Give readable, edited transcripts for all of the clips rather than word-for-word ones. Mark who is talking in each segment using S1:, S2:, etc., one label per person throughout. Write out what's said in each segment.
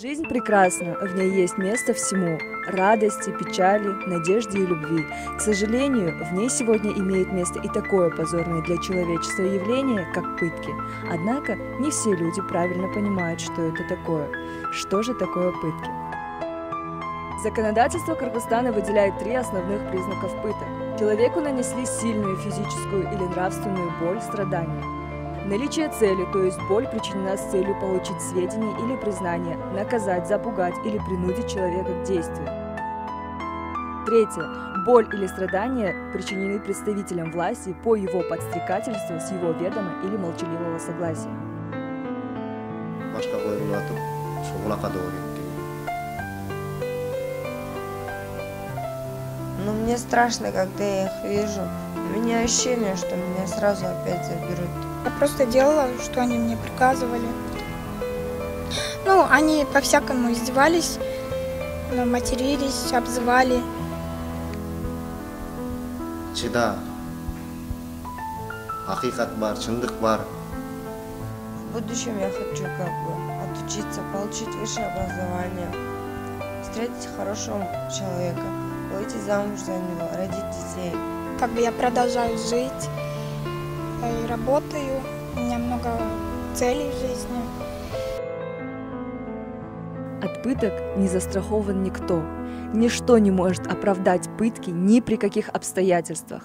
S1: Жизнь прекрасна, в ней есть место всему – радости, печали, надежде и любви. К сожалению, в ней сегодня имеет место и такое позорное для человечества явление, как пытки. Однако не все люди правильно понимают, что это такое. Что же такое пытки? Законодательство Кыргызстана выделяет 3 основных признаков пыток. Человеку нанесли сильную физическую или нравственную боль, страдания. Наличие цели, то есть боль причинена с целью получить сведения или признание, наказать, запугать или принудить человека к действию. Третье. Боль или страдания причинены представителям власти по его подстрекательству с его ведома или молчаливого согласия.
S2: Но мне страшно, когда я их вижу. У меня ощущение, что меня сразу опять заберут.
S3: Я просто делала, что они мне приказывали. Ну, они по-всякому издевались, матерились, обзывали.
S4: Чида. Хакикат бар, чындык бар.
S2: В будущем я хочу отучиться, получить высшее образование, встретить хорошего человека, выйти замуж за него, родить детей.
S3: Я продолжаю жить и работаю. У меня много целей в жизни.
S1: От пыток не застрахован никто. Ничто не может оправдать пытки ни при каких обстоятельствах.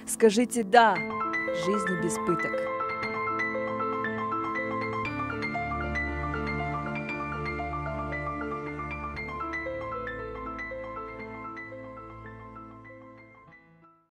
S1: Скажите «да» жизни без пыток.